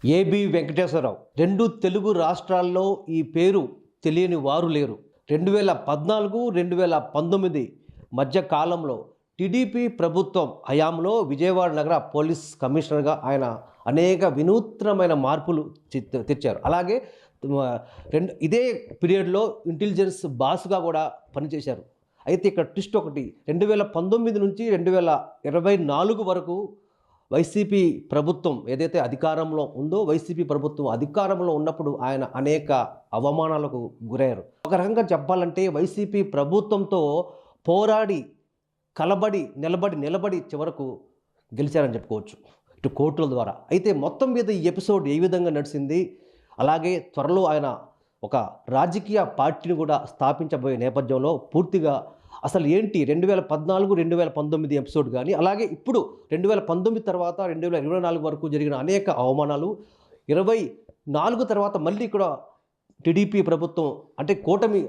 AB Venkateswararao. రెండు తెలుగు రాష్ట్రాల్లో ఈ పేరు తెలియని వారు లేరు. 2014, 2019 మధ్య కాలంలో టీడీపీ ప్రభుత్వం హయాంలో విజయవాడ నగర పోలీస్ కమిషనర్గా ఆయన అనేక వినూత్నమైన మార్పులు తెచ్చారు. అలాగే ఇదే పీరియడ్లో ఇంటెలిజెన్స్ బాస్గా కూడా పనిచేశారు. అయితే ఇక్కడ ట్విస్ట్ ఒకటి, 2019 నుంచి 2024 వరకు వైసీపీ ప్రభుత్వం ఏదైతే అధికారంలో ఉందో, వైసీపీ ప్రభుత్వం అధికారంలో ఉన్నప్పుడు ఆయన అనేక అవమానాలకు గురయ్యారు. ఒక రకంగా చెప్పాలంటే వైసీపీ ప్రభుత్వంతో పోరాడి కలబడి నిలబడి చివరకు గెలిచారని చెప్పుకోవచ్చు, ఇటు కోర్టుల ద్వారా. అయితే మొత్తం మీద ఈ ఎపిసోడ్ ఏ విధంగా నడిచింది, అలాగే త్వరలో ఆయన ఒక రాజకీయ పార్టీని కూడా స్థాపించబోయే నేపథ్యంలో పూర్తిగా అసలు ఏంటి 2014, 2019 ఎపిసోడ్ కానీ, అలాగే ఇప్పుడు 2019 తర్వాత 2024 వరకు జరిగిన అనేక అవమానాలు, 24 తర్వాత మళ్ళీ ఇక్కడ టీడీపీ ప్రభుత్వం అంటే కూటమి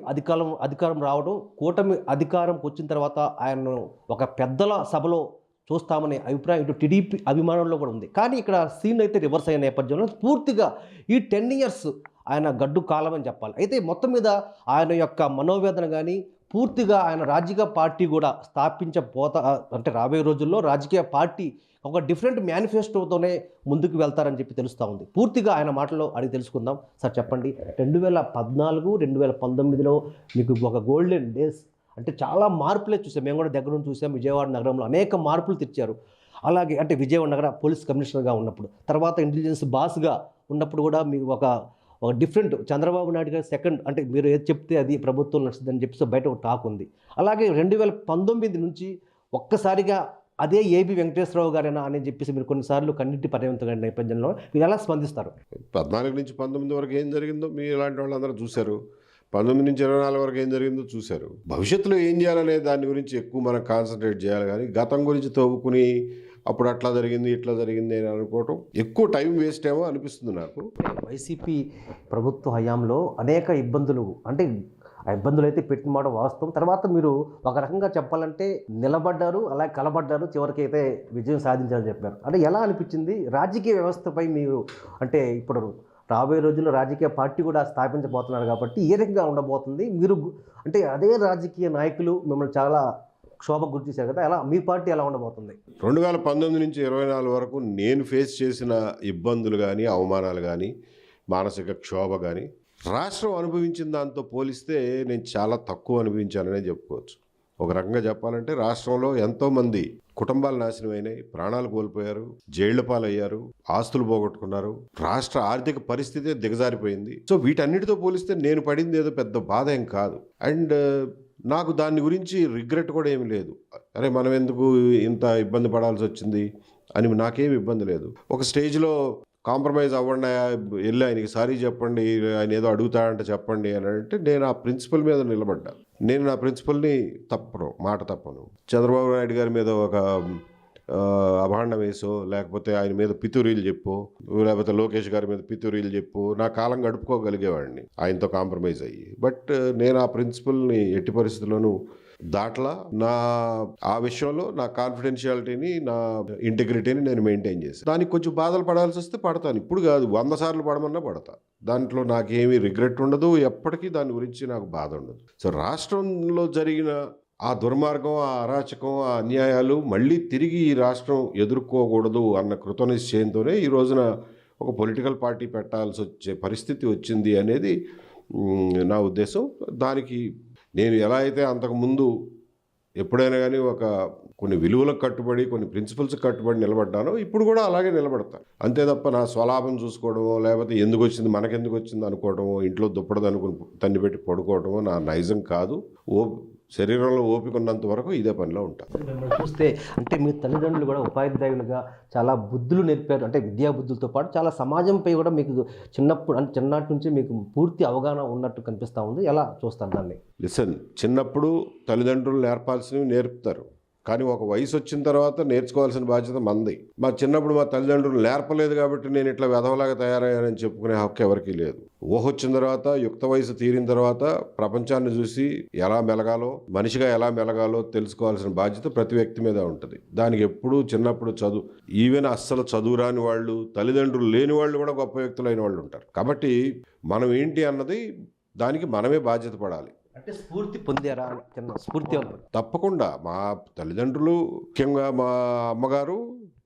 అధికారం రావడం, కూటమి అధికారంకి వచ్చిన తర్వాత ఆయనను ఒక పెద్దల సభలో చూస్తామనే అభిప్రాయం ఇటు టీడీపీ అభిమానుల్లో కూడా ఉంది. కానీ ఇక్కడ సీన్ అయితే రివర్స్ అయిన నేపథ్యంలో పూర్తిగా ఈ 10 years ఆయన గడ్డు కాలం అని చెప్పాలి. అయితే మొత్తం మీద ఆయన యొక్క మనోవేదన కానీ, పూర్తిగా ఆయన రాజకీయ పార్టీ కూడా అంటే రాబోయే రోజుల్లో రాజకీయ పార్టీ ఒక డిఫరెంట్ మేనిఫెస్టోతోనే ముందుకు వెళ్తారని చెప్పి తెలుస్తూ ఉంది. పూర్తిగా ఆయన మాటలో అడిగి తెలుసుకుందాం. సార్ చెప్పండి, 2014, 2019లో మీకు ఒక గోల్డెన్ డేస్ అంటే చాలా మార్పులే చూసాం, మేము కూడా దగ్గర నుంచి చూసాం. విజయవాడ నగరంలో అనేక మార్పులు తెచ్చారు. అలాగే అంటే విజయవాడ నగర పోలీస్ కమిషనర్గా ఉన్నప్పుడు, తర్వాత ఇంటెలిజెన్స్ బాస్గా ఉన్నప్పుడు కూడా మీకు ఒక డిఫరెంట్ చంద్రబాబు నాయుడు గారు సెకండ్ అంటే మీరు ఏది చెప్తే అది ప్రభుత్వం నడుస్తుందని చెప్పి బయట ఒక టాక్ ఉంది. అలాగే 2019 నుంచి ఒక్కసారిగా అదే ఏబి వెంకటేశ్వరరావు గారేనా అని చెప్పేసి మీరు కొన్నిసార్లు కన్నిటి పర్యవంతమైన నేపథ్యంలో మీరు ఎలా స్పందిస్తారు? 14 నుంచి 19 వరకు ఏం జరిగిందో మీ ఇలాంటి వాళ్ళందరూ చూశారు. 19 నుంచి 24 వరకు ఏం జరిగిందో చూశారు. భవిష్యత్తులో ఏం చేయాలనే దాని గురించి ఎక్కువ మనం కాన్సన్ట్రేట్ చేయాలి, కానీ గతం గురించి తవ్వుకుని అప్పుడు అట్లా జరిగింది ఇట్లా జరిగింది అని అనుకోవటం ఎక్కువ టైం వేస్ట్ ఏమో అనిపిస్తుంది నాకు. వైసీపీ ప్రభుత్వ హయాంలో అనేక ఇబ్బందులు, అంటే ఆ ఇబ్బందులు అయితే పెట్టిన మాట వాస్తవం. తర్వాత మీరు ఒక రకంగా చెప్పాలంటే నిలబడ్డారు, అలాగే కలబడ్డారు, చివరికి అయితే విజయం సాధించారని చెప్పారు. అంటే ఎలా అనిపించింది రాజకీయ వ్యవస్థపై మీరు? అంటే ఇప్పుడు రాబోయే రోజుల్లో రాజకీయ పార్టీ కూడా స్థాపించబోతున్నారు కాబట్టి ఏ రకంగా ఉండబోతుంది? మీరు అంటే అదే రాజకీయ నాయకులు మిమ్మల్ని చాలా క్షోభకు గురి చేశారు కదా, ఎలా మీ పార్టీ ఎలా ఉండబోతుంది? 2019 నుంచి 24 వరకు నేను ఫేస్ చేసిన ఇబ్బందులు కానీ, అవమానాలు కానీ, మానసిక క్షోభ కానీ రాష్ట్రం అనుభవించిన దాంతో పోలిస్తే నేను చాలా తక్కువ అనుభవించాననే చెప్పుకోవచ్చు. ఒక రకంగా చెప్పాలంటే రాష్ట్రంలో ఎంతోమంది కుటుంబాలు నాశనం అయినాయి, ప్రాణాలు కోల్పోయారు, జైళ్ల పాలయ్యారు, ఆస్తులు పోగొట్టుకున్నారు, రాష్ట్ర ఆర్థిక పరిస్థితి దిగజారిపోయింది. సో వీటన్నిటితో పోలిస్తే నేను పడింది ఏదో పెద్ద బాధ ఏం కాదు. అండ్ నాకు దాని గురించి రిగ్రెట్ కూడా ఏమి లేదు. అరే మనం ఎందుకు ఇంత ఇబ్బంది పడాల్సి వచ్చింది అని నాకేం ఇబ్బంది లేదు. ఒక స్టేజ్లో కాంప్రమైజ్ అవ్వండి, వెళ్ళి ఆయనకి సారీ చెప్పండి, ఆయన ఏదో అడుగుతాడంటే చెప్పండి అని అంటే నేను ఆ ప్రిన్సిపల్ మీద నిలబడ్డా. నేను నా ప్రిన్సిపల్ని మాట తప్పను. చంద్రబాబు నాయుడు గారి మీద ఒక అభాండం వేసో, లేకపోతే ఆయన మీద పితూరీలు చెప్పు, లేకపోతే లోకేష్ గారి మీద పితూరీలు చెప్పు నా కాలం గడుపుకోగలిగేవాడిని ఆయనతో కాంప్రమైజ్ అయ్యి. బట్ నేను ఆ ప్రిన్సిపల్ని ఎట్టి పరిస్థితుల్లోనూ దాంట్లో ఆ విషయంలో నా కాన్ఫిడెన్షియాలిటీని, నా ఇంటిగ్రిటీని నేను మెయింటైన్ చేసి దానికి కొంచెం బాధలు పడాల్సి వస్తే పడతాను. ఇప్పుడు కాదు, 100 సార్లు పడమన్నా పడతా. దాంట్లో నాకేమీ రిగ్రెట్ ఉండదు, ఎప్పటికీ దాని గురించి నాకు బాధ ఉండదు. సో రాష్ట్రంలో జరిగిన ఆ దుర్మార్గం, ఆ అరాచకం, ఆ అన్యాయాలు మళ్ళీ తిరిగి ఈ రాష్ట్రం ఎదుర్కోకూడదు అన్న కృతనిశ్చయంతోనే ఈ రోజున ఒక పొలిటికల్ పార్టీ పెట్టాల్సి వచ్చే పరిస్థితి వచ్చింది అనేది నా ఉద్దేశం. దానికి నేను ఎలా అయితే అంతకుముందు ఎప్పుడైనా కానీ కొన్ని విలువలకు కట్టుబడి, కొన్ని ప్రిన్సిపల్స్ కట్టుబడి నిలబడ్డానో ఇప్పుడు కూడా అలాగే నిలబడతాను. అంతే తప్ప నా స్వలాభం చూసుకోవడమో, లేకపోతే ఎందుకు వచ్చింది మనకెందుకు వచ్చింది అనుకోవడమో, ఇంట్లో దుప్పడదు అనుకుని తన్ని పెట్టి పడుకోవడమో నా నైజం కాదు. శరీరంలో ఓపిక ఉన్నంత వరకు ఇదే పనిలో ఉంటాను. మిమ్మల్ని చూస్తే అంటే మీ తల్లిదండ్రులు కూడా ఉపాధ్యాయులుగా చాలా బుద్ధులు నేర్పారు. అంటే విద్యా బుద్ధులతో పాటు చాలా సమాజంపై కూడా మీకు చిన్నటి నుంచి మీకు పూర్తి అవగాహన ఉన్నట్టు కనిపిస్తూ ఉంది. ఎలా చూస్తాను దాన్ని? లిసన్, చిన్నప్పుడు తల్లిదండ్రులు నేర్పాల్సినవి నేర్పుతారు. కానీ ఒక వయసు వచ్చిన తర్వాత నేర్చుకోవాల్సిన బాధ్యత మంది. మా చిన్నప్పుడు మా తల్లిదండ్రులు నేర్పలేదు కాబట్టి నేను ఇట్లా వెధవలాగా తయారయ్యానని చెప్పుకునే హక్కు ఎవరికీ లేదు. ఊహ వచ్చిన తర్వాత, యుక్త వయసు తీరిన తర్వాత ప్రపంచాన్ని చూసి ఎలా మెలగాలో, మనిషిగా ఎలా మెలగాలో తెలుసుకోవాల్సిన బాధ్యత ప్రతి వ్యక్తి మీద ఉంటుంది. దానికి ఎప్పుడూ చిన్నప్పుడు చదువు, ఈవెన్ అస్సలు చదువు రాని వాళ్ళు, తల్లిదండ్రులు లేని వాళ్ళు కూడా గొప్ప వ్యక్తులైన వాళ్ళు ఉంటారు. కాబట్టి మనం ఏంటి అన్నది దానికి మనమే బాధ్యత పడాలి. అంటే స్ఫూర్తి పొందారా? చిన్న స్ఫూర్తి తప్పకుండా. మా తల్లిదండ్రులు, ముఖ్యంగా మా అమ్మగారు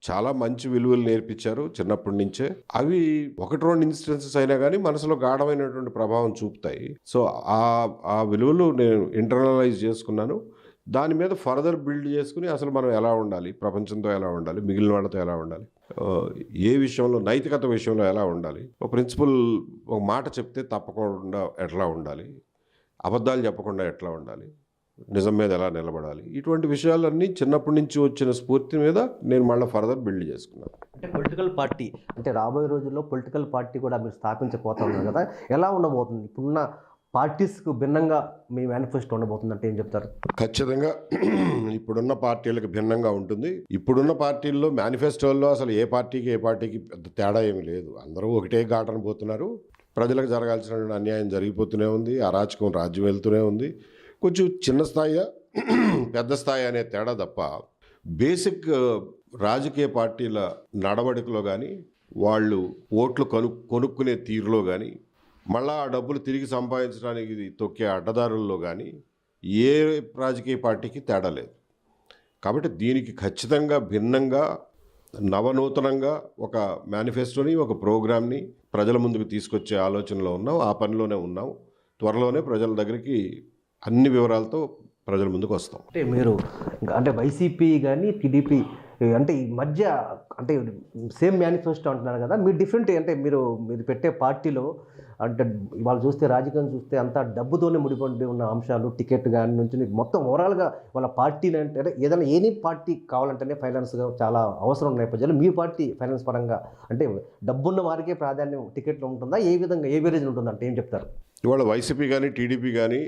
చాలా మంచి విలువలు నేర్పించారు చిన్నప్పటి నుంచే. అవి 1-2 ఇన్సిడెన్సెస్ అయినా కానీ మనసులో గాఢమైనటువంటి ప్రభావం చూపుతాయి. సో ఆ విలువలు నేను ఇంటర్నలైజ్ చేసుకున్నాను. దాని మీద ఫర్దర్ బిల్డ్ చేసుకుని అసలు మనం ఎలా ఉండాలి, ప్రపంచంతో ఎలా ఉండాలి, మిగిలిన వాళ్ళతో ఎలా ఉండాలి, ఏ విషయంలో, నైతికత విషయంలో ఎలా ఉండాలి, ఒక ప్రిన్సిపల్, ఒక మాట చెప్తే తప్పకుండా ఎట్లా ఉండాలి, అబద్ధాలు చెప్పకుండా ఎట్లా ఉండాలి, నిజం మీద ఎలా నిలబడాలి, ఇటువంటి విషయాలన్నీ చిన్నప్పటి నుంచి వచ్చిన స్ఫూర్తి మీద నేను మళ్ళీ ఫర్దర్ బిల్డ్ చేసుకున్నాను. అంటే పొలిటికల్ పార్టీ, అంటే రాబోయే రోజుల్లో పొలిటికల్ పార్టీ కూడా మీరు స్థాపించబోతా ఉన్నారు కదా, ఎలా ఉండబోతుంది? ఇప్పుడున్న పార్టీస్కు భిన్నంగా మీ మేనిఫెస్టో ఉండబోతుంది అంటే ఏం చెప్తారు? ఖచ్చితంగా ఇప్పుడున్న పార్టీలకు భిన్నంగా ఉంటుంది. ఇప్పుడున్న పార్టీల్లో మేనిఫెస్టోల్లో అసలు ఏ పార్టీకి పెద్ద తేడా ఏమీ లేదు. అందరూ ఒకటే ఘాటన పోతున్నారు. ప్రజలకు జరగాల్సిన అన్యాయం జరిగిపోతూనే ఉంది. అరాచకం రాజ్యం వెళ్తూనే ఉంది. కొంచెం చిన్న స్థాయి, పెద్ద స్థాయి అనే తేడా తప్ప బేసిక్ రాజకీయ పార్టీల నడవడికలో కానీ, వాళ్ళు ఓట్లు కొనుక్కునే తీరులో కానీ, మళ్ళా ఆ డబ్బులు తిరిగి సంపాదించడానికి తొక్కే అడ్డదారుల్లో కానీ ఏ రాజకీయ పార్టీకి తేడా లేదు. కాబట్టి దీనికి ఖచ్చితంగా భిన్నంగా, నవనూతనంగా ఒక మేనిఫెస్టోని, ఒక ప్రోగ్రామ్ని ప్రజల ముందుకు తీసుకొచ్చే ఆలోచనలో ఉన్నాం. ఆ పనిలోనే ఉన్నాం. త్వరలోనే ప్రజల దగ్గరికి అన్ని వివరాలతో ప్రజల ముందుకు వస్తాం. అంటే మీరు అంటే వైసీపీ కానీ టీడీపీ అంటే ఈ మధ్య అంటే సేమ్ మేనిఫెస్టో అంటున్నారు కదా, మీరు డిఫరెంట్, అంటే మీరు పెట్టే పార్టీలో అంటే వాళ్ళు చూస్తే, రాజకీయం చూస్తే అంతా డబ్బుతోనే ముడిపడి ఉన్న అంశాలు, టికెట్ కానీ నుంచి మొత్తం ఓవరాల్గా వాళ్ళ పార్టీలు అంటే ఏదైనా ఏనీ పార్టీ కావాలంటేనే ఫైనాన్స్గా చాలా అవసరం ఉన్న నేపథ్యంలో మీ పార్టీ ఫైనాన్స్ పరంగా అంటే డబ్బున్న వారికే ప్రాధాన్యం టికెట్లు ఉంటుందా, ఏ విధంగా ఏ వేరేజ్ ఉంటుందంటే ఏం చెప్తారు? ఇవాళ వైసీపీ కానీ టీడీపీ కానీ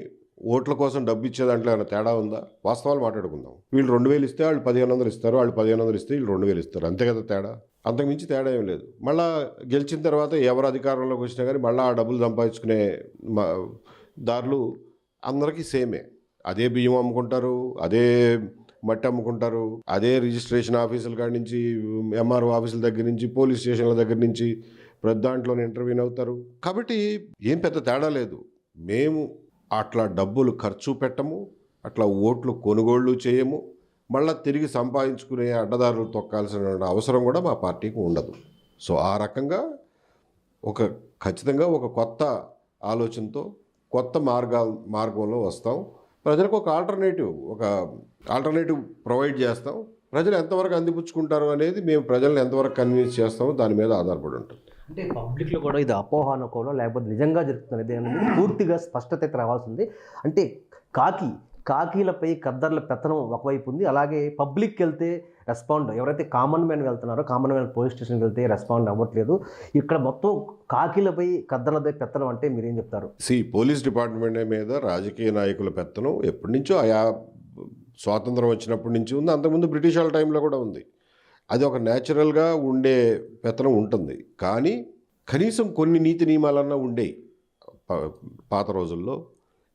ఓట్ల కోసం డబ్బు ఇచ్చే దాంట్లో ఏమైనా తేడా ఉందా? వాస్తవాలు మాట్లాడుకుందాం. వీళ్ళు 2000 ఇస్తే వాళ్ళు 1500 ఇస్తారు, వాళ్ళు 1500 ఇస్తే వీళ్ళు 2000 ఇస్తారు, అంతే కదా తేడా. అంతకుమించి తేడా ఏం లేదు. మళ్ళీ గెలిచిన తర్వాత ఎవరు అధికారంలోకి వచ్చినా కానీ మళ్ళీ ఆ డబ్బులు సంపాదించుకునే దారులు అందరికీ సేమే. అదే బియ్యం అమ్ముకుంటారు, అదే మట్టి అమ్ముకుంటారు, అదే రిజిస్ట్రేషన్ ఆఫీసుల కాడి నుంచి, ఎంఆర్ఓ ఆఫీసుల దగ్గర నుంచి, పోలీస్ స్టేషన్ల దగ్గర నుంచి ప్రతి దాంట్లోనే ఇంటర్వ్యూని అవుతారు. కాబట్టి ఏం పెద్ద తేడా లేదు. మేము అట్లా డబ్బులు ఖర్చు పెట్టము, అట్లా ఓట్లు కొనుగోళ్ళు చేయము, మళ్ళీ తిరిగి సంపాదించుకునే అడ్డదారులు తొక్కాల్సిన అవసరం కూడా మా పార్టీకి ఉండదు. సో ఆ రకంగా ఖచ్చితంగా ఒక కొత్త ఆలోచనతో కొత్త మార్గంలో వస్తాం. ప్రజలకు ఒక ఆల్టర్నేటివ్ ప్రొవైడ్ చేస్తాం. ప్రజలు ఎంతవరకు అందిపుచ్చుకుంటారు అనేది మేము ప్రజలను ఎంతవరకు కన్విన్స్ చేస్తామో దాని మీద ఆధారపడి ఉంటుంది. అంటే పబ్లిక్లో కూడా ఇది అపోహ అనుకోవడం లేకపోతే నిజంగా జరుగుతున్నది అనేది పూర్తిగా స్పష్టత అయితే రావాల్సింది. అంటే కాకీలపై కద్దర్ల పెత్తనం ఒకవైపు ఉంది, అలాగే పబ్లిక్కి వెళ్తే రెస్పాండ్, ఎవరైతే కామన్ మ్యాన్ వెళ్తున్నారో కామన్ మ్యాన్ పోలీస్ స్టేషన్కి వెళ్తే రెస్పాండ్ అవ్వట్లేదు. ఇక్కడ మొత్తం కాకీలపై కద్దర్లపై పెత్తనం అంటే మీరేం చెప్తారు? పోలీస్ డిపార్ట్మెంట్ మీద రాజకీయ నాయకుల పెత్తనం ఎప్పటి నుంచో, ఆయా స్వాతంత్రం వచ్చినప్పటి నుంచి ఉంది. అంతకుముందు బ్రిటిష్ వాళ్ళ టైంలో కూడా ఉంది. అది ఒక న్యాచురల్గా ఉండే పెత్తనం ఉంటుంది. కానీ కనీసం కొన్ని నీతి నియమాలన్నా ఉండేవి పాత రోజుల్లో.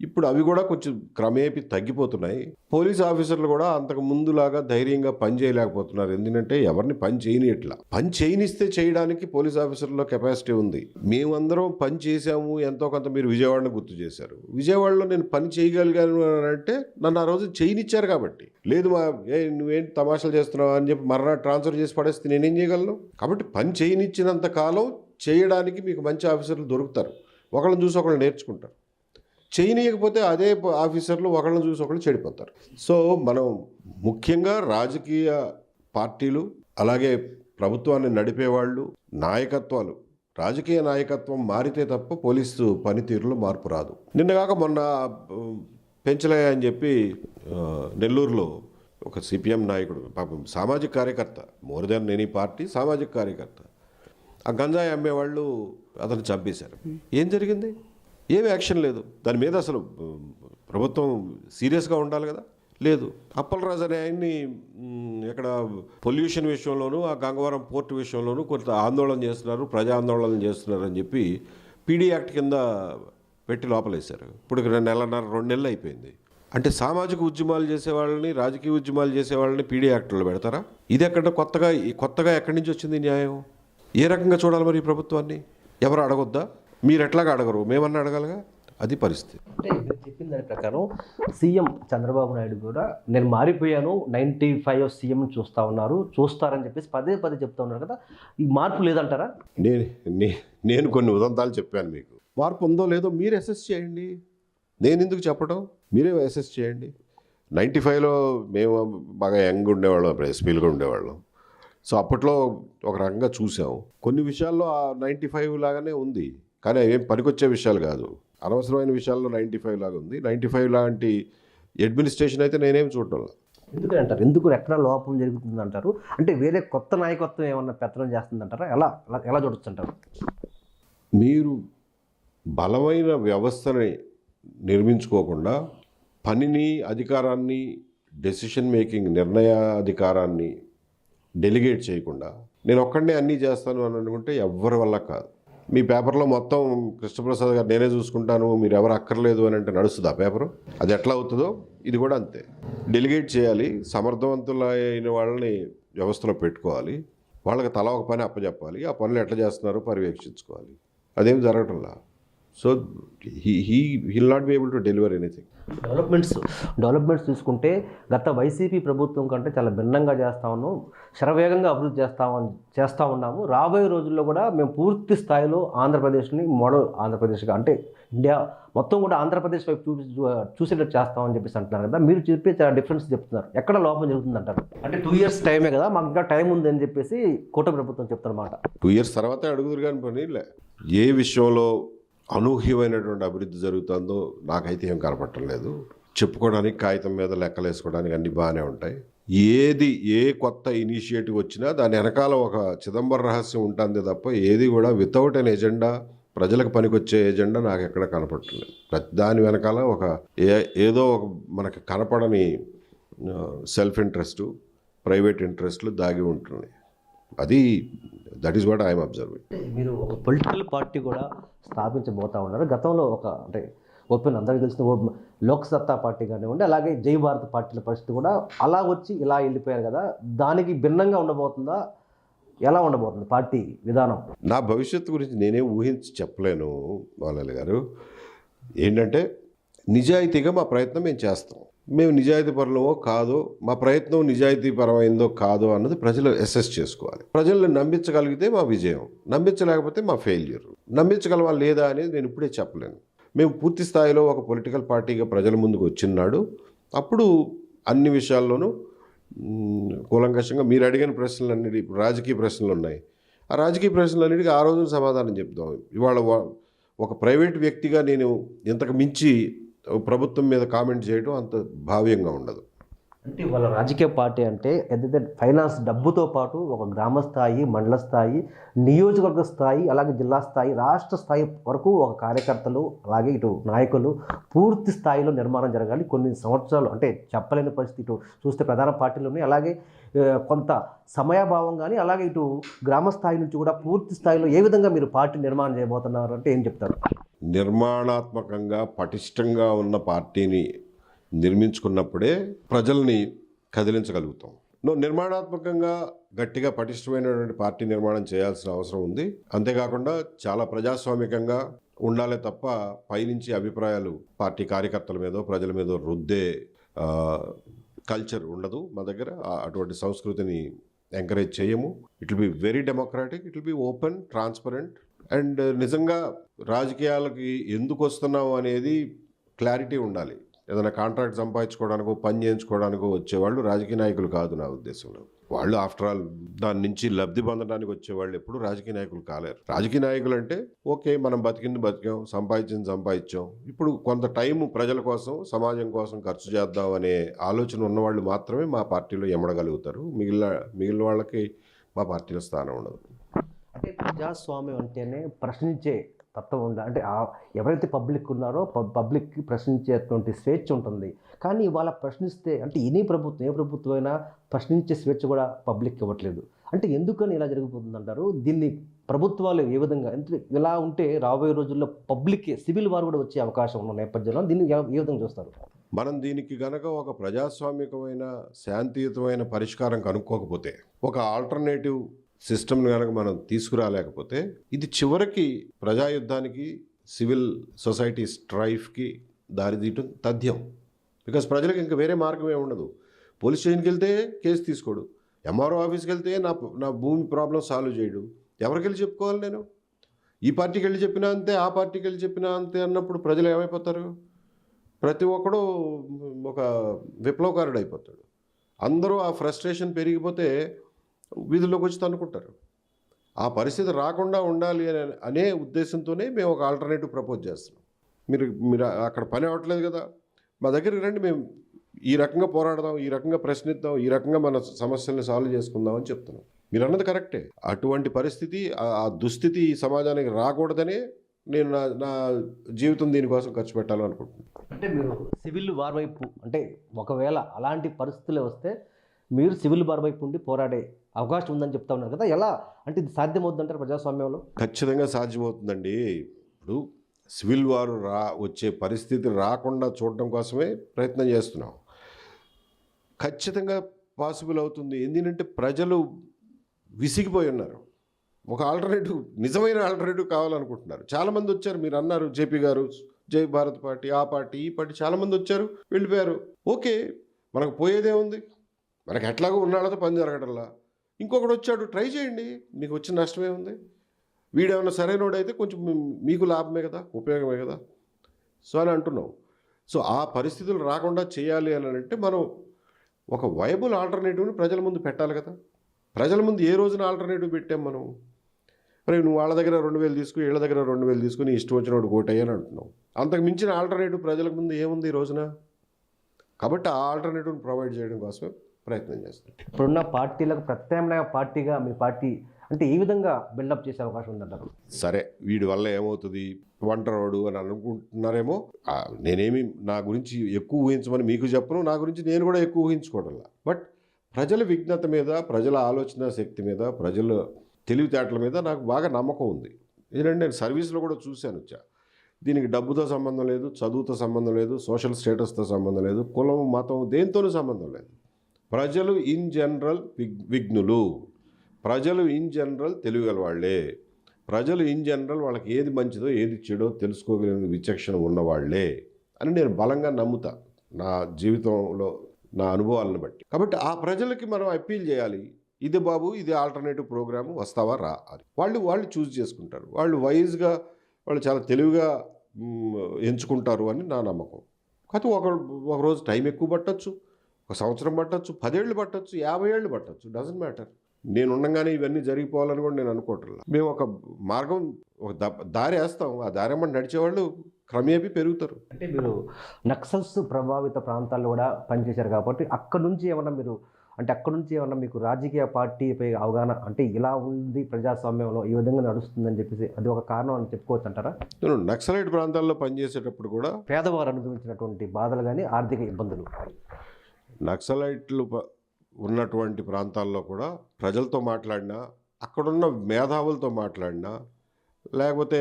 ఇప్పుడు అవి కూడా కొంచెం క్రమేపీ తగ్గిపోతున్నాయి. పోలీస్ ఆఫీసర్లు కూడా అంతకు ముందులాగా ధైర్యంగా పని చేయలేకపోతున్నారు. ఎందుకంటే ఎవరిని పని చేయనిట్లా. పని చేయనిస్తే చేయడానికి పోలీస్ ఆఫీసర్లో కెపాసిటీ ఉంది. మేమందరం పని చేశాము, ఎంతో కొంత. మీరు విజయవాడను గుర్తు చేశారు. విజయవాడలో నేను పని చేయగలిగాను అంటే నన్ను ఆ రోజు చేయనిచ్చారు కాబట్టి. లేదు నువ్వేంటి తమాషాలు చేస్తున్నావు అని చెప్పి మర్నాడు ట్రాన్స్ఫర్ చేసి పడేస్తే నేనేం చేయగలను? కాబట్టి పని చేయనిచ్చినంత కాలం చేయడానికి మీకు మంచి ఆఫీసర్లు దొరుకుతారు. ఒకళ్ళని చూసి ఒకళ్ళు నేర్చుకుంటారు. చేయనీయకపోతే అదే ఆఫీసర్లు ఒకళ్ళని చూసి ఒకళ్ళు చెడిపోతారు. సో మనం ముఖ్యంగా రాజకీయ పార్టీలు, అలాగే ప్రభుత్వాన్ని నడిపేవాళ్ళు, నాయకత్వాలు, రాజకీయ నాయకత్వం మారితే తప్ప పోలీసు పనితీరులో మార్పు రాదు. నిన్నగాక మొన్న పెంచలయ్య అని చెప్పి నెల్లూరులో ఒక సిపిఎం నాయకుడు, పాపం సామాజిక కార్యకర్త, మోర్ దెన్ ఎనీ పార్టీ సామాజిక కార్యకర్త, ఆ గంజాయి అమ్మేవాళ్ళు అతను చంపేశారు. ఏం జరిగింది? ఏమి యాక్షన్ లేదు దాని మీద. అసలు ప్రభుత్వం సీరియస్గా ఉండాలి కదా. లేదు. అప్పలరాజు అనే ఆయన్ని ఇక్కడ పొల్యూషన్ విషయంలోనూ ఆ గంగవరం పోర్టు విషయంలోనూ కొంత ఆందోళన చేస్తున్నారు, ప్రజా ఆందోళన చేస్తున్నారు అని చెప్పి పీడీ యాక్ట్ కింద పెట్టి లోపలేశారు. ఇప్పుడు నెలన్నర 2 నెలలు అయిపోయింది. అంటే సామాజిక ఉద్యమాలు చేసేవాళ్ళని, రాజకీయ ఉద్యమాలు చేసేవాళ్ళని పీడీ యాక్ట్లో పెడతారా? ఇది ఎక్కడ కొత్తగా ఎక్కడి నుంచి వచ్చింది న్యాయం? ఏ రకంగా చూడాలి మరి ఈ ప్రభుత్వాన్ని? ఎవరు అడగొద్దా? మీరు ఎట్లాగా అడగరు, మేమన్నా అడగాలిగా. అది పరిస్థితి. అంటే మీరు చెప్పిన దాని ప్రకారం సీఎం చంద్రబాబు నాయుడు కూడా నేను మారిపోయాను, 95 సీఎం చూస్తారని చెప్పేసి పదే చెప్తా ఉన్నారు కదా, ఈ మార్పు లేదంటారా? నేను కొన్ని ఉదంతాలు చెప్పాను మీకు. మార్పు ఉందో లేదో మీరు అసెస్ చేయండి. నేను ఎందుకు చెప్పడం, మీరే అసెస్ చేయండి. 95లో మేము బాగా యంగ్ ఉండేవాళ్ళం, ఎస్పీలుగా ఉండేవాళ్ళం. సో అప్పట్లో ఒక రకంగా చూసాం. కొన్ని విషయాల్లో ఆ 95 లాగానే ఉంది, కానీ అవేం పనికొచ్చే విషయాలు కాదు. అనవసరమైన విషయాల్లో 95 లాగా ఉంది. 95 లాంటి అడ్మినిస్ట్రేషన్ అయితే నేనేం చూడటం. ఎందుకు అంటారు? ఎందుకు ఎక్కడ లోపం జరుగుతుంది అంటారు? అంటే వేరే కొత్త నాయకత్వం ఏమన్నా పెత్తనం చేస్తుందంటారా? ఎలా చూడొచ్చు అంటారు? మీరు బలమైన వ్యవస్థని నిర్మించుకోకుండా పనిని, అధికారాన్ని, డెసిషన్ మేకింగ్, నిర్ణయాధికారాన్ని డెలిగేట్ చేయకుండా నేను ఒక్కడనే అన్నీ చేస్తాను అని అనుకుంటే ఎవ్వరి వల్ల కాదు. మీ పేపర్లో మొత్తం కృష్ణప్రసాద్ గారు నేనే చూసుకుంటాను, మీరు ఎవరు అక్కర్లేదు అని అంటే నడుస్తుంది ఆ పేపరు? అది ఎట్లా అవుతుందో ఇది కూడా అంతే. డెలిగేట్ చేయాలి, సమర్థవంతులైన వాళ్ళని వ్యవస్థలో పెట్టుకోవాలి, వాళ్ళకి తలా ఒక పని అప్పచెప్పాలి, ఆ పనులు ఎట్లా చేస్తున్నారో పర్యవేక్షించుకోవాలి. అదేం జరగటంలా. So he'll not be able to deliver anything. Developments చూసుకుంటే గత వైసీపీ ప్రభుత్వం కంటే చాలా భిన్నంగా చేస్తా ఉన్నాం, శరవేగంగా అభివృద్ధి చేస్తూ ఉన్నాము. రాబోయే రోజుల్లో కూడా మేము పూర్తి స్థాయిలో ఆంధ్రప్రదేశ్ని మోడల్ ఆంధ్రప్రదేశ్గా, అంటే ఇండియా మొత్తం కూడా ఆంధ్రప్రదేశ్ వైపు చూసేటట్టు చేస్తామని చెప్పేసి అంటున్నారు కదా. మీరు చెప్పే చాలా డిఫరెన్స్ చెప్తున్నారు. ఎక్కడ లోపం జరుగుతుంది అంటారు? అంటే 2 years టైమే కదా, మాకు ఇంకా టైం ఉంది అని చెప్పేసి కూటమి ప్రభుత్వం చెప్తున్నమాట. 2 years తర్వాతే అడుగుదురు కానీ పనిలే. ఏ విషయంలో అనూహ్యమైనటువంటి అభివృద్ధి జరుగుతుందో నాకైతే ఏం కనపడటం లేదు. చెప్పుకోవడానికి, కాగితం మీద లెక్కలు వేసుకోవడానికి అన్నీ బాగానే ఉంటాయి. ఏ కొత్త ఇనిషియేటివ్ వచ్చినా దాని వెనకాల ఒక చిదంబర రహస్యం ఉంటుంది తప్ప ఏది కూడా వితౌట్ అన్ ఎజెండా, ప్రజలకు పనికొచ్చే ఎజెండా నాకు ఎక్కడ కనపడట్లేదు. ప్రతి దాని వెనకాల ఏదో ఒక మనకు కనపడని సెల్ఫ్ ఇంట్రెస్టు, ప్రైవేట్ ఇంట్రెస్ట్లు దాగి ఉంటుంది. That is what I'm observing. మీరు ఒక పొలిటికల్ పార్టీ కూడా స్థాపించబోతా ఉన్నారు. గతంలో అంటే ఓపెన్ అందరికీ తెలిసిన లోక్సత్తా పార్టీ కానివ్వండి, అలాగే జై భారత్ పార్టీల పరిస్థితి కూడా అలా వచ్చి ఇలా వెళ్ళిపోయారు కదా, దానికి భిన్నంగా ఉండబోతుందా? ఎలా ఉండబోతుంది పార్టీ విధానం? నా భవిష్యత్తు గురించి నేనేం ఊహించి చెప్పలేను బాలాజీ గారు. ఏంటంటే నిజాయితీగా మా ప్రయత్నం మేము చేస్తాం. మేము నిజాయితీ పరులమో కాదో, మా ప్రయత్నం నిజాయితీ పరమైందో కాదో అన్నది ప్రజలు అసెస్ చేసుకోవాలి. ప్రజల్ని నమ్మించగలిగితే మా విజయం, నమ్మించలేకపోతే మా ఫెయిల్యూర్. నమ్మించగలవా లేదా అనేది నేను ఇప్పుడే చెప్పలేను. మేము పూర్తి స్థాయిలో ఒక పొలిటికల్ పార్టీగా ప్రజల ముందుకు వచ్చినాడు అప్పుడు అన్ని విషయాల్లోనూ కూలంకషంగా మీరు అడిగిన ప్రశ్నలన్నిటి, రాజకీయ ప్రశ్నలు ఉన్నాయి, ఆ రాజకీయ ప్రశ్నలన్నిటికీ ఆ రోజున సమాధానం చెప్తాం. ఇవాళ ఒక ప్రైవేట్ వ్యక్తిగా నేను ఇంతకు మించి ప్రభుత్వం మీద కామెంట్ చేయడం అంత భావ్యంగా ఉండదు. అంటే వాళ్ళ రాజకీయ పార్టీ అంటే ఏదైతే ఫైనాన్స్ డబ్బుతో పాటు ఒక గ్రామ స్థాయి, మండల స్థాయి, నియోజకవర్గ స్థాయి, అలాగే జిల్లా స్థాయి, రాష్ట్ర స్థాయి వరకు ఒక కార్యకర్తలు, అలాగే ఇటు నాయకులు పూర్తి స్థాయిలో నిర్మాణం జరగాలి. కొన్ని సంవత్సరాలు అంటే చెప్పలేని పరిస్థితి ఇటు చూస్తే ప్రధాన పార్టీలోనే, అలాగే కొంత సమయాభావం కానీ, అలాగే ఇటు గ్రామ స్థాయి నుంచి కూడా పూర్తి స్థాయిలో ఏ విధంగా మీరు పార్టీ నిర్మాణం చేయబోతున్నారు అంటే ఏం చెప్తారు? నిర్మాణాత్మకంగా పటిష్టంగా ఉన్న పార్టీని నిర్మించుకున్నప్పుడే ప్రజల్ని కదిలించగలుగుతాం. నిర్మాణాత్మకంగా గట్టిగా పటిష్టమైనటువంటి పార్టీ నిర్మాణం చేయాల్సిన అవసరం ఉంది. అంతేకాకుండా చాలా ప్రజాస్వామికంగా ఉండాలే తప్ప పైనుంచి అభిప్రాయాలు పార్టీ కార్యకర్తల మీదో ప్రజల మీదో రుద్దే కల్చర్ ఉండదు మా దగ్గర. అటువంటి సంస్కృతిని ఎంకరేజ్ చేయము. It will be very democratic, it will be open, transparent. And నిజంగా రాజకీయాలకి ఎందుకు వస్తున్నాము అనేది క్లారిటీ ఉండాలి. ఏదైనా కాంట్రాక్ట్ సంపాదించుకోవడానికో, పని చేయించుకోవడానికో వచ్చేవాళ్ళు రాజకీయ నాయకులు కాదు నా ఉద్దేశంలో. వాళ్ళు ఆఫ్టర్ ఆల్ దాని నుంచి లబ్ధి పొందడానికి వచ్చేవాళ్ళు ఎప్పుడు రాజకీయ నాయకులు కాలేరు. రాజకీయ నాయకులు అంటే ఓకే, మనం బతికింది బతికాం, సంపాదించాం, ఇప్పుడు కొంత టైం ప్రజల కోసం, సమాజం కోసం ఖర్చు చేద్దాం అనే ఆలోచన ఉన్నవాళ్ళు మాత్రమే మా పార్టీలో ఎమడగలుగుతారు. మిగిలిన వాళ్ళకి మా పార్టీలో స్థానం ఉండదు. అంటే ప్రజాస్వామ్యం అంటేనే ప్రశ్నించే తత్వం ఉందా? అంటే ఎవరైతే పబ్లిక్ ఉన్నారో పబ్లిక్కి ప్రశ్నించేటువంటి స్వేచ్ఛ ఉంటుంది. కానీ ఇవాళ ప్రశ్నిస్తే అంటే ఏ ప్రభుత్వం అయినా ప్రశ్నించే స్వేచ్ఛ కూడా పబ్లిక్ ఇవ్వట్లేదు. అంటే ఎందుకని ఇలా జరిగిపోతుందంటారు? దీన్ని ప్రభుత్వాలు ఏ విధంగా అంటే ఇలా ఉంటే రాబోయే రోజుల్లో పబ్లిక్‌కి సివిల్ వార్ కూడా వచ్చే అవకాశం ఉన్న నేపథ్యంలో దీన్ని ఏ విధంగా చూస్తారు? మనం దీనికి గనక ఒక ప్రజాస్వామికమైన శాంతియుతమైన పరిష్కారం కనుక్కోకపోతే, ఒక ఆల్టర్నేటివ్ సిస్టమ్ని కనుక మనం తీసుకురాలేకపోతే, ఇది చివరికి ప్రజాయుద్ధానికి, సివిల్ సొసైటీ స్ట్రైఫ్కి దారితీయటం తథ్యం. బికాస్ ప్రజలకు ఇంకా వేరే మార్గం ఏమి ఉండదు. పోలీస్ స్టేషన్కి వెళ్తే కేసు తీసుకోడు, ఎంఆర్ఓ ఆఫీస్కి వెళ్తే నా భూమి ప్రాబ్లం సాల్వ్ చేయడు. ఎవరికి వెళ్ళి చెప్పుకోవాలి నేను? ఈ పార్టీకి వెళ్ళి చెప్పినా అంతే, ఆ పార్టీకి వెళ్ళి చెప్పినా అంతే అన్నప్పుడు ప్రజలు ఏమైపోతారు? ప్రతి ఒక్కడు ఒక విప్లవకారుడు అయిపోతాడు. అందరూ ఆ ఫ్రస్ట్రేషన్ పెరిగిపోతే వీధుల్లోకి వచ్చి తన్నుకుంటారు. ఆ పరిస్థితి రాకుండా ఉండాలి అనే ఉద్దేశంతోనే మేము ఒక ఆల్టర్నేటివ్ ప్రపోజ్ చేస్తున్నాం. మీరు అక్కడ పని అవ్వట్లేదు కదా, మా దగ్గరికి రండి, మేము ఈ రకంగా పోరాడదాం, ఈ రకంగా ప్రశ్నిద్దాం, ఈ రకంగా మన సమస్యల్ని సాల్వ్ చేసుకుందాం అని చెప్తున్నాం. మీరు అన్నది కరెక్టే. అటువంటి పరిస్థితి, ఆ దుస్థితి ఈ సమాజానికి రాకూడదనే నేను నా జీవితం దీనికోసం ఖర్చు పెట్టాలనుకుంటున్నాను. అంటే మీరు సివిల్ వార్ వైపు అంటే ఒకవేళ అలాంటి పరిస్థితులు వస్తే మీరు సివిల్ వార్ వైపు ఉండి పోరాడే అవకాశం ఉందని చెప్తా ఉన్నారు కదా, ఎలా అంటే ఇది సాధ్యమవుతుందంటారు ప్రజాస్వామ్యంలో? ఖచ్చితంగా సాధ్యమవుతుందండి. ఇప్పుడు సివిల్ వార్ వచ్చే పరిస్థితి రాకుండా చూడడం కోసమే ప్రయత్నం చేస్తున్నాం. ఖచ్చితంగా పాసిబుల్ అవుతుంది. ఎందుకంటే ప్రజలు విసిగిపోయి ఉన్నారు. ఒక ఆల్టర్నేటివ్, నిజమైన ఆల్టర్నేటివ్ కావాలనుకుంటున్నారు. చాలామంది వచ్చారు, మీరు అన్నారు జేపీ గారు, జై భారత్ పార్టీ, ఆ పార్టీ, ఈ పార్టీ, చాలామంది వచ్చారు, వెళ్ళిపోయారు. ఓకే, మనకు పోయేదే ఉంది, మనకు ఎట్లాగో ఉన్నాళ్ళతో పని జరగడంలా. ఇంకొకటి వచ్చాడు, ట్రై చేయండి, మీకు వచ్చిన నష్టమే ఉంది. వీడేమన్నా సరైనోడు అయితే కొంచెం మీకు లాభమే కదా, ఉపయోగమే కదా. సో అని అంటున్నాం. సో ఆ పరిస్థితులు రాకుండా చేయాలి అని అంటే మనం ఒక వైబుల్ ఆల్టర్నేటివ్ని ప్రజల ముందు పెట్టాలి కదా. ప్రజల ముందు ఏ రోజున ఆల్టర్నేటివ్ పెట్టాం మనం? మరి నువ్వు వాళ్ళ దగ్గర 2000 తీసుకుని, వీళ్ళ దగ్గర 2000 తీసుకుని ఇష్టం వచ్చినోడు ఓటయ్యని అంటున్నావు. అంతకు మించిన ఆల్టర్నేటివ్ ప్రజలకు ముందు ఏముంది ఈ రోజున? కాబట్టి ఆ ఆల్టర్నేటివ్ని ప్రొవైడ్ చేయడం కోసమే ప్రయత్నం చేస్తాం. ఇప్పుడున్న పార్టీలకు ప్రత్యామ్నాయ పార్టీగా మీ పార్టీ అంటే ఏ విధంగా బిల్డప్ చేసే అవకాశం ఉందంటారు? సరే, వీడి వల్ల ఏమవుతుంది, ఒంటరోడు అని అనుకుంటున్నారేమో. నేనేమి నా గురించి ఎక్కువ ఊహించమని మీకు చెప్పను, నా గురించి నేను కూడా ఎక్కువ ఊహించుకోవడంలా. బట్ ప్రజల విజ్ఞత మీద, ప్రజల ఆలోచన శక్తి మీద, ప్రజల తెలివితేటల మీద నాకు బాగా నమ్మకం ఉంది. ఎందుకంటే నేను సర్వీస్లో కూడా చూశాను. దీనికి డబ్బుతో సంబంధం లేదు, చదువుతో సంబంధం లేదు, సోషల్ స్టేటస్తో సంబంధం లేదు, కులం మతం దేనితోనూ సంబంధం లేదు. ప్రజలు ఇన్ జనరల్ విఘ్నులు, ప్రజలు ఇన్ జనరల్ తెలివిగల వాళ్ళే, ప్రజలు ఇన్ జనరల్ వాళ్ళకి ఏది మంచిదో ఏది చెడో తెలుసుకోగలిగిన విచక్షణ ఉన్నవాళ్లే అని నేను బలంగా నమ్ముతా నా జీవితంలో, నా అనుభవాలను బట్టి. కాబట్టి ఆ ప్రజలకి మనం అప్పీల్ చేయాలి, ఇది బాబు, ఇది ఆల్టర్నేటివ్ ప్రోగ్రాము, వస్తావా రా అని. వాళ్ళు చూస్ చేసుకుంటారు. వాళ్ళు వైజ్గా, వాళ్ళు చాలా తెలివిగా ఎంచుకుంటారు అని నా నమ్మకం. కాకపోతే ఒక రోజు టైం ఎక్కువ పట్టచ్చు, 1 సంవత్సరం పట్టచ్చు, 10 ఏళ్ళు పట్టచ్చు, 50 ఏళ్ళు పట్టచ్చు, డజంట్ మ్యాటర్. నేను ఉండగానే ఇవన్నీ జరిగిపోవాలని కూడా నేను అనుకోవట్లేదు. మేము ఒక మార్గం, ఒక దారి వేస్తాం, ఆ దారి అమ్మని నడిచేవాళ్ళు క్రమేపీ పెరుగుతారు. అంటే మీరు నక్సల్స్ ప్రభావిత ప్రాంతాల్లో కూడా పనిచేశారు కాబట్టి అక్కడ నుంచి ఏమన్నా మీకు రాజకీయ పార్టీపై అవగాహన అంటే ఇలా ఉంది ప్రజాస్వామ్యంలో ఈ విధంగా నడుస్తుందని చెప్పేసి అది ఒక కారణం అని చెప్పుకోవచ్చు అంటారా? నేను నక్సలైట్ ప్రాంతాల్లో పనిచేసేటప్పుడు కూడా పేదవారు అనుభవించినటువంటి బాధలు కానీ ఆర్థిక ఇబ్బందులు, నక్సలైట్లు ఉన్నటువంటి ప్రాంతాల్లో కూడా ప్రజలతో మాట్లాడినా, అక్కడున్న మేధావులతో మాట్లాడినా, లేకపోతే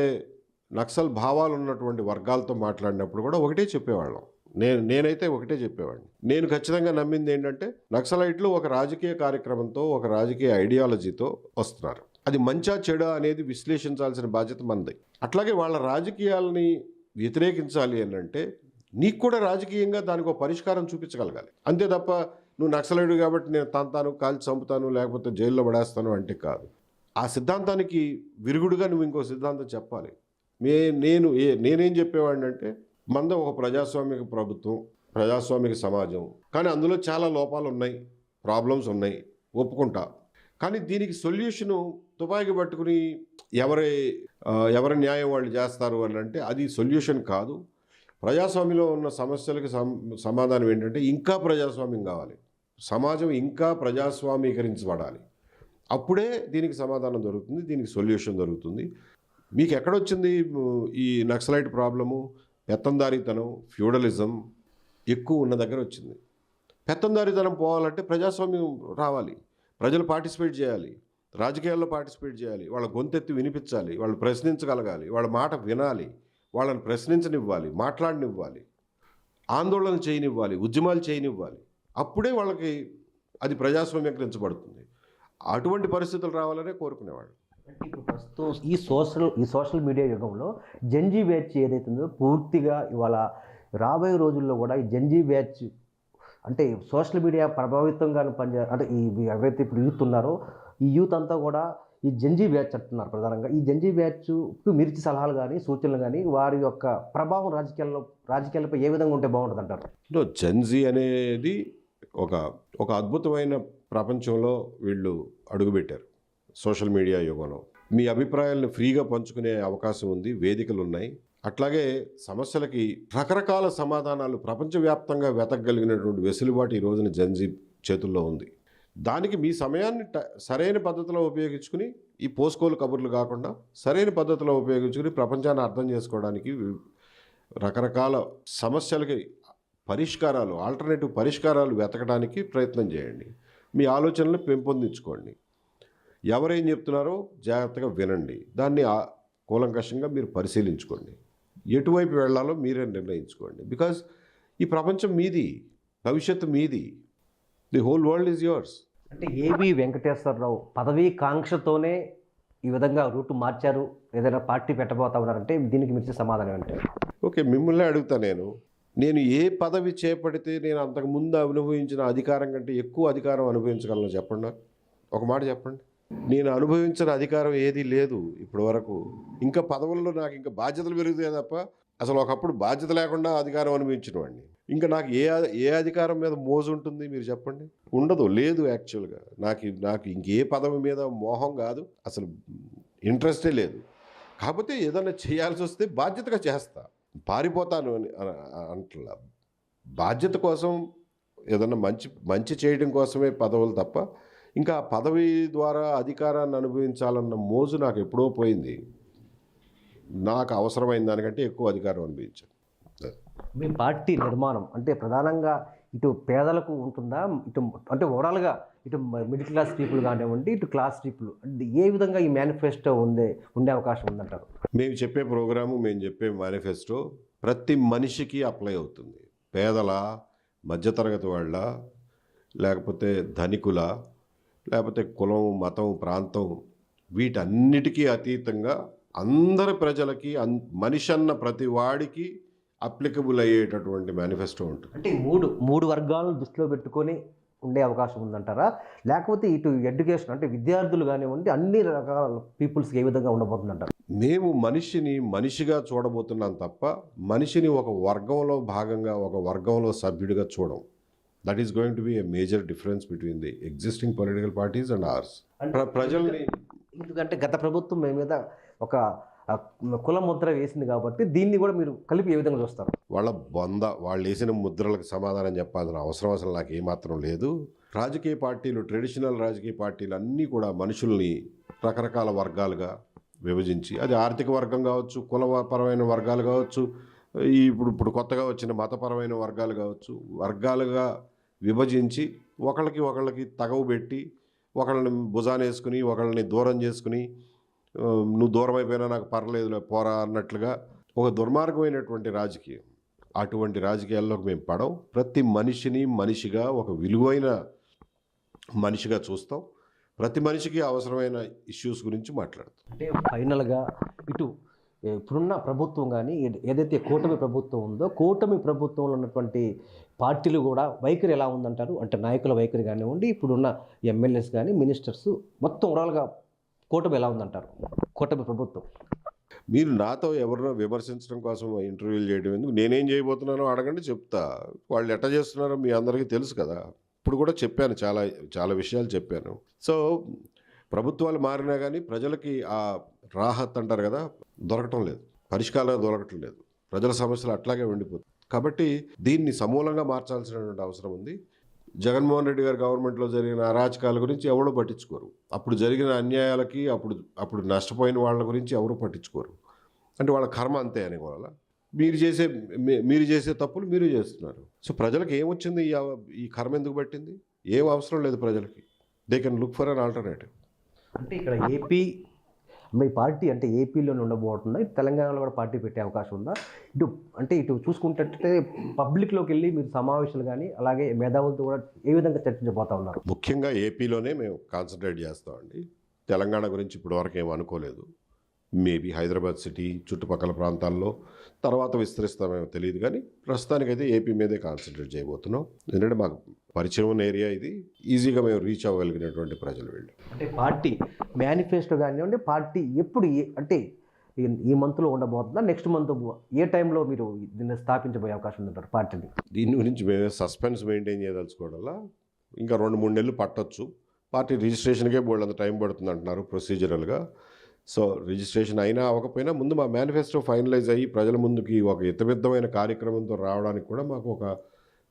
నక్సల్ భావాలు ఉన్నటువంటి వర్గాలతో మాట్లాడినప్పుడు కూడా ఒకటే చెప్పేవాళ్ళం. నేనైతే ఒకటే చెప్పేవాడిని. నేను ఖచ్చితంగా నమ్మింది ఏంటంటే, నక్సలైట్లు ఒక రాజకీయ కార్యక్రమంతో, ఒక రాజకీయ ఐడియాలజీతో వస్తున్నారు. అది మంచా చెడా అనేది విశ్లేషించాల్సిన బాధ్యత మనది. అట్లాగే వాళ్ళ రాజకీయాలని వ్యతిరేకించాలి అని అంటే నీకు కూడా రాజకీయంగా దానికి ఒక పరిష్కారం చూపించగలగాలి. అంతే తప్ప నువ్వు నక్సలైడు కాబట్టి నేను తాను కాల్చి చంపుతాను, లేకపోతే జైల్లో పడేస్తాను అంటే కాదు. ఆ సిద్ధాంతానికి విరుగుడుగా నువ్వు ఇంకో సిద్ధాంతం చెప్పాలి. నేనేం చెప్పేవాడిని అంటే, మనది ఒక ప్రజాస్వామిక ప్రభుత్వం, ప్రజాస్వామిక సమాజం, కానీ అందులో చాలా లోపాలు ఉన్నాయి, ప్రాబ్లమ్స్ ఉన్నాయి, ఒప్పుకుంటా. కానీ దీనికి సొల్యూషను తుపాకీ పట్టుకుని ఎవరి న్యాయం వాళ్ళు చేస్తారు అని అంటే అది సొల్యూషన్ కాదు. ప్రజాస్వామ్యంలో ఉన్న సమస్యలకు సమాధానం ఏంటంటే ఇంకా ప్రజాస్వామ్యం కావాలి, సమాజం ఇంకా ప్రజాస్వామీకరించబడాలి. అప్పుడే దీనికి సమాధానం దొరుకుతుంది, దీనికి సొల్యూషన్ దొరుకుతుంది. మీకు ఎక్కడొచ్చింది ఈ నక్సలైట్ ప్రాబ్లము? పెత్తందారీతనం, ఫ్యూడలిజం ఎక్కువ ఉన్న దగ్గర వచ్చింది. పెత్తందారీతనం పోవాలంటే ప్రజాస్వామ్యం రావాలి, ప్రజలు పార్టిసిపేట్ చేయాలి, రాజకీయాల్లో పార్టిసిపేట్ చేయాలి, వాళ్ళ గొంతెత్తి వినిపించాలి, వాళ్ళు ప్రశ్నించగలగాలి, వాళ్ళ మాట వినాలి, వాళ్ళని ప్రశ్నించనివ్వాలి, మాట్లాడనివ్వాలి, ఆందోళన చేయనివ్వాలి, ఉద్యమాలు చేయనివ్వాలి. అప్పుడే వాళ్ళకి అది ప్రజాస్వామ్యీకరించబడుతుంది. అటువంటి పరిస్థితులు రావాలనే కోరుకునేవాళ్ళు. అంటే ఇప్పుడు ప్రస్తుతం ఈ సోషల్ మీడియా యుగంలో జెన్జీ బ్యాచ్ ఏదైతే ఉందో పూర్తిగా ఇవాళ రాబోయే రోజుల్లో కూడా ఈ జెన్జీ బ్యాచ్ అంటే సోషల్ మీడియా ప్రభావితంగా అంటే ఈ ఎవరైతే ఇప్పుడు యూత్ ఉన్నారో ఈ యూత్ అంతా కూడా ఈ జెన్జీ బ్యాచ్ అంటున్నారు ప్రధానంగా. ఈ జెన్జీ బ్యాచ్కు మిర్చి సలహాలు కానీ సూచనలు కానీ వారి యొక్క ప్రభావం రాజకీయాలపై ఏ విధంగా ఉంటే బాగుంటుంది అంటారు? జెన్జీ అనేది ఒక అద్భుతమైన ప్రపంచంలో వీళ్ళు అడుగుపెట్టారు సోషల్ మీడియా యుగంలో. మీ అభిప్రాయాలను ఫ్రీగా పంచుకునే అవకాశం ఉంది, వేదికలు ఉన్నాయి. అట్లాగే సమస్యలకి రకరకాల సమాధానాలు ప్రపంచవ్యాప్తంగా వెతకగలిగినటువంటి వెసులుబాటు ఈ రోజున జెన్జీ చేతుల్లో ఉంది. దానికి మీ సమయాన్ని సరైన పద్ధతిలో ఉపయోగించుకుని, ఈ పోస్కోలు కబుర్లు కాకుండా సరైన పద్ధతిలో ఉపయోగించుకుని ప్రపంచాన్ని అర్థం చేసుకోవడానికి, రకరకాల సమస్యలకి పరిష్కారాలు, ఆల్టర్నేటివ్ పరిష్కారాలు వెతకడానికి ప్రయత్నం చేయండి. మీ ఆలోచనలు పెంపొందించుకోండి. ఎవరేం చెప్తున్నారో జాగ్రత్తగా వినండి, దాన్ని కూలంకషంగా మీరు పరిశీలించుకోండి, ఎటువైపు వెళ్ళాలో మీరే నిర్ణయించుకోండి. బికాజ్ ఈ ప్రపంచం మీది, భవిష్యత్తు మీది, the whole world is yours. అంటే ఏబి వెంకటేశ్వరరావు పదవీ కాంక్షతోనే ఈ విధంగా రూటు మార్చారు, ఏదైనా పార్టీ పెట్టబోతా ఉన్నారంటే దీనికి మించి సమాధానం అంటే? ఓకే, మిమ్మల్ని అడుగుతా, నేను ఏ పదవి చేపడితే నేను అంతకుముందు అనుభవించిన అధికారం కంటే ఎక్కువ అధికారం అనుభవించగలను చెప్పండి. నాకు ఒక మాట చెప్పండి. నేను అనుభవించిన అధికారం ఏదీ లేదు ఇప్పటి వరకు. ఇంకా పదవుల్లో నాకు ఇంకా బాధ్యతలు పెరుగుతాయి తప్ప, అసలు ఒకప్పుడు బాధ్యత లేకుండా అధికారం అనుభవించిన వాడిని. ఇంకా నాకు ఏ అధికారం మీద మోజు ఉంటుంది మీరు చెప్పండి? ఉండదు, లేదు. యాక్చువల్గా నాకు ఇంకే పదవి మీద మోహం కాదు, అసలు ఇంట్రెస్టే లేదు. కాకపోతే ఏదైనా చేయాల్సి వస్తే బాధ్యతగా చేస్తా, పారిపోతాను అని అంటలా. బాధ్యత కోసం ఏదన్నా మంచి చేయడం కోసమే పదవులు తప్ప, ఇంకా పదవి ద్వారా అధికారాన్ని అనుభవించాలన్న మోజు నాకు ఎప్పుడో పోయింది. నాకు అవసరమైన దానికంటే ఎక్కువ అధికారం అనుభవించాను. మీ పార్టీ నిర్మాణం అంటే ప్రధానంగా ఇటు పేదలకు ఉంటుందా, ఇటు అంటే ఓవరాల్గా ఇటు మిడిల్ క్లాస్ పీపుల్ కానివ్వండి, ఇటు క్లాస్ పీపుల్, అంటే ఏ విధంగా ఈ మేనిఫెస్టో ఉండే అవకాశం ఉందంటారు? మేము చెప్పే ప్రోగ్రాము, మేము చెప్పే మేనిఫెస్టో ప్రతి మనిషికి అప్లై అవుతుంది. పేదల, మధ్యతరగతి వాళ్ళ, లేకపోతే ధనికుల, లేకపోతే కులం, మతం, ప్రాంతం, వీటన్నిటికీ అతీతంగా అందరి ప్రజలకి, మనిషి అన్న ప్రతి వాడికి అప్లికబుల్ అయ్యేటటువంటి మేనిఫెస్టో ఉంటుంది. అంటే మూడు వర్గాలను దృష్టిలో పెట్టుకొని ఉండే అవకాశం ఉందంటారా? లేకపోతే ఇటు ఎడ్యుకేషన్ అంటే విద్యార్థులు కానివ్వండి, అన్ని రకాల పీపుల్స్కి ఏ విధంగా ఉండబోతుందంటారు? మేము మనిషిని మనిషిగా చూడబోతున్నాం తప్ప, మనిషిని ఒక వర్గంలో భాగంగా, ఒక వర్గంలో సభ్యుడిగా చూడం. That is going to be a major difference between the existing political parties and ours. ప్రజల్ని ఎందుకంటే గత ప్రభుత్వం మీ మీద ఒక కుల ముద్ర వేసింది కాబట్టి దీన్ని కూడా మీరు కలిపి ఏ విధంగా చూస్తారు? వాళ్ళు వేసిన ముద్రలకు సమాధానం చెప్పాల్సిన అవసరం అసలు నాకు ఏమాత్రం లేదు. రాజకీయ పార్టీలు, ట్రెడిషనల్ రాజకీయ పార్టీలు అన్నీ కూడా మనుషుల్ని రకరకాల వర్గాలుగా విభజించి, అది ఆర్థిక వర్గం కావచ్చు, కులపరమైన వర్గాలు కావచ్చు, ఇప్పుడు కొత్తగా వచ్చిన మతపరమైన వర్గాలు కావచ్చు, వర్గాలుగా విభజించి ఒకళ్ళకి తగవు పెట్టి, ఒకళ్ళని భుజానేసుకుని, ఒకళ్ళని దూరం చేసుకుని, నువ్వు దూరం అయిపోయినా నాకు పర్లేదులే పోరా అన్నట్లుగా ఒక దుర్మార్గమైనటువంటి రాజకీయం. అటువంటి రాజకీయాల్లోకి మేము పడం. ప్రతి మనిషిని మనిషిగా, ఒక విలువైన మనిషిగా చూస్తాం. ప్రతి మనిషికి అవసరమైన ఇష్యూస్ గురించి మాట్లాడతాం. అంటే ఫైనల్గా ఇటు ఇప్పుడున్న ప్రభుత్వం కానీ ఏదైతే కూటమి ప్రభుత్వం ఉందో, కూటమి ప్రభుత్వంలో ఉన్నటువంటి పార్టీలు కూడా వైఖరి ఎలా ఉందంటారు? అంటే నాయకుల వైఖరి కానివ్వండి, ఇప్పుడున్న ఎమ్మెల్యేస్ కానీ, మినిస్టర్స్, మొత్తం ఓవరాల్గా కూటమి ఎలా ఉందంటారు? కూటమి ప్రభుత్వం మీరు నాతో ఎవరినో విమర్శించడం కోసం ఇంటర్వ్యూలు చేయడం ఎందుకు? నేనేం చేయబోతున్నానో అడగండి, చెప్తా. వాళ్ళు ఎట్లా చేస్తున్నారో మీ అందరికీ తెలుసు కదా. ఇప్పుడు కూడా చెప్పాను, చాలా విషయాలు చెప్పాను. సో ప్రభుత్వాలు మారినా కానీ ప్రజలకి ఆ రాహత్ అంటారు కదా, దొరకటం లేదు, పరిష్కారాలు దొరకటం లేదు. ప్రజల సమస్యలు అట్లాగే ఉండిపోతుంది. కాబట్టి దీన్ని సమూలంగా మార్చాల్సినటువంటి అవసరం ఉంది. జగన్మోహన్ రెడ్డి గారి గవర్నమెంట్లో జరిగిన అరాచకాల గురించి ఎవరూ పట్టించుకోరు. అప్పుడు జరిగిన అన్యాయాలకి అప్పుడు నష్టపోయిన వాళ్ళ గురించి ఎవరూ పట్టించుకోరు. అంటే వాళ్ళ కర్మ అంతే అని వాళ్ళ మీరు చేసే తప్పులు మీరు చేస్తున్నారు. సో ప్రజలకు ఏమొచ్చింది? ఈ కర్మ ఎందుకు పట్టింది? ఏం అవసరం లేదు ప్రజలకి. They can look for an alternative. అంటే ఇక్కడ ఏపీ మీ పార్టీ అంటే ఏపీలోనే ఉండబోతుందా? ఇటు తెలంగాణలో కూడా పార్టీ పెట్టే అవకాశం ఉందా? ఇటు చూసుకుంటే పబ్లిక్లోకి వెళ్ళి మీరు సమావేశాలు కానీ అలాగే మేధావులతో కూడా ఏ విధంగా చర్చించబోతా ఉన్నారు? ముఖ్యంగా ఏపీలోనే మేము కాన్సన్ట్రేట్ చేస్తామండి. తెలంగాణ గురించి ఇప్పటివరకు ఏం అనుకోలేదు. మేబీ హైదరాబాద్ సిటీ చుట్టుపక్కల ప్రాంతాల్లో తర్వాత విస్తరిస్తామేమో తెలియదు, కానీ ప్రస్తుతానికైతే ఏపీ మీదే కాన్సన్ట్రేట్ చేయబోతున్నాం. ఎందుకంటే మాకు పరిచయం ఉన్న ఏరియా ఇది, ఈజీగా మేము రీచ్ అవ్వగలిగినటువంటి ప్రజలు వీళ్ళు. అంటే పార్టీ మేనిఫెస్టో కానివ్వండి, పార్టీ ఎప్పుడు అంటే ఈ మంత్లో ఉండబోతుందా? నెక్స్ట్ మంత్ ఏ టైంలో మీరు దీన్ని స్థాపించబోయే అవకాశం ఉందంటారు పార్టీని? దీని గురించి మేమే సస్పెన్స్ మెయింటైన్ చేయదలుచుకోవడంలా ఇంకా 2-3 నెలలు పట్టొచ్చు. పార్టీ రిజిస్ట్రేషన్కే బోల్డంత టైం పడుతుంది అంటున్నారు ప్రొసీజరల్గా. సో రిజిస్ట్రేషన్ అయినా అవ్వకపోయినా ముందు మా మేనిఫెస్టో ఫైనలైజ్ అయ్యి ప్రజల ముందుకి ఒక ఇతమిద్దమైన కార్యక్రమంతో రావడానికి కూడా మాకు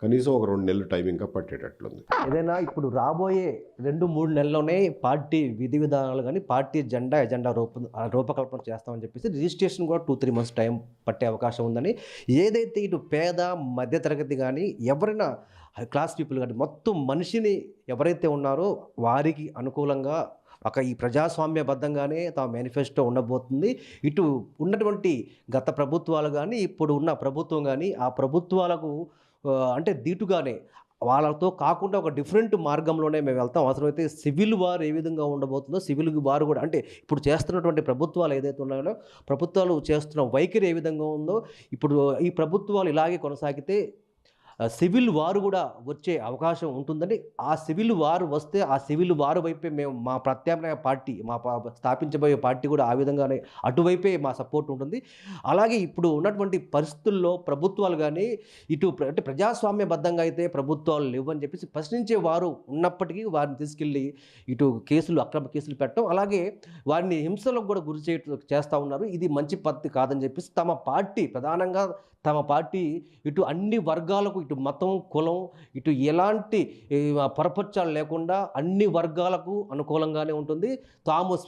కనీసం ఒక 2 నెలలు టైం ఇంకా పట్టేటట్లుంది. ఏదైనా ఇప్పుడు రాబోయే 2-3 నెలల్లోనే పార్టీ విధి విధానాలు కానీ పార్టీ ఎజెండా రూపకల్పన చేస్తామని చెప్పేసి రిజిస్ట్రేషన్ కూడా 2-3 మంత్స్ టైం పట్టే అవకాశం ఉందని, ఏదైతే ఇటు పేద మధ్యతరగతి కానీ ఎవరైనా క్లాస్ పీపుల్ కానీ మొత్తం మనిషిని ఎవరైతే ఉన్నారో వారికి అనుకూలంగా ఈ ప్రజాస్వామ్యబద్ధంగానే తమ మేనిఫెస్టో ఉండబోతుంది. ఇటు ఉన్నటువంటి గత ప్రభుత్వాలు కానీ ఇప్పుడు ఉన్న ప్రభుత్వం కానీ ఆ ప్రభుత్వాలకు అంటే దీటుగానే వాళ్ళతో కాకుండా ఒక డిఫరెంట్ మార్గంలోనే మేము వెళ్తాం. అవసరమైతే సివిల్ వార్ ఏ విధంగా ఉండబోతుందో సివిల్ వార్ కూడా, అంటే ఇప్పుడు చేస్తున్నటువంటి ప్రభుత్వాలు ఏదైతే ఉన్నాయో ప్రభుత్వాలు చేస్తున్న వైఖరి ఏ విధంగా ఉందో ఇప్పుడు ఈ ప్రభుత్వాలు ఇలాగే కొనసాగితే సివిల్ వారు కూడా వచ్చే అవకాశం ఉంటుందని, ఆ సివిల్ వారు వస్తే ఆ సివిల్ వారు వైపే మేము మా ప్రత్యామ్నాయ పార్టీ స్థాపించబోయే పార్టీ కూడా ఆ విధంగానే అటువైపే మా సపోర్ట్ ఉంటుంది. అలాగే ఇప్పుడు ఉన్నటువంటి పరిస్థితుల్లో ప్రభుత్వాలు కానీ అంటే ప్రజాస్వామ్యబద్ధంగా అయితే ప్రభుత్వాలు లేవని చెప్పేసి ప్రశ్నించే వారు ఉన్నప్పటికీ వారిని తీసుకెళ్ళి అక్రమ కేసులు పెట్టడం, అలాగే వారిని హింసలకు కూడా చేస్తూ ఉన్నారు. ఇది మంచి పద్ధతి కాదని చెప్పేసి తమ పార్టీ ఇటు అన్ని వర్గాలకు, ఇటు మతం కులం ఇటు ఎలాంటి పొరపచ్చాలు లేకుండా అన్ని వర్గాలకు అనుకూలంగానే ఉంటుంది. తాము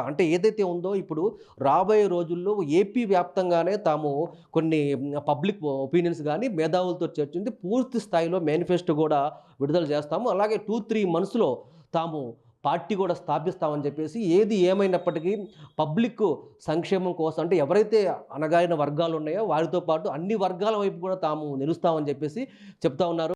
అంటే ఏదైతే ఉందో ఇప్పుడు రాబోయే రోజుల్లో ఏపీ వ్యాప్తంగానే తాము కొన్ని పబ్లిక్ ఒపీనియన్స్ కానీ మేధావులతో చర్చించి పూర్తి స్థాయిలో మేనిఫెస్టో కూడా విడుదల చేస్తాము. అలాగే 2-3 మంత్స్లో తాము పార్టీ కూడా స్థాపిస్తామని చెప్పేసి, ఏది ఏమైనప్పటికీ పబ్లిక్ సంక్షేమం కోసం అంటే ఎవరైతే అణగారిన వర్గాలు ఉన్నాయో వారితో పాటు అన్ని వర్గాల వైపు కూడా తాము నిలుస్తామని చెప్పేసి చెప్తా ఉన్నారు.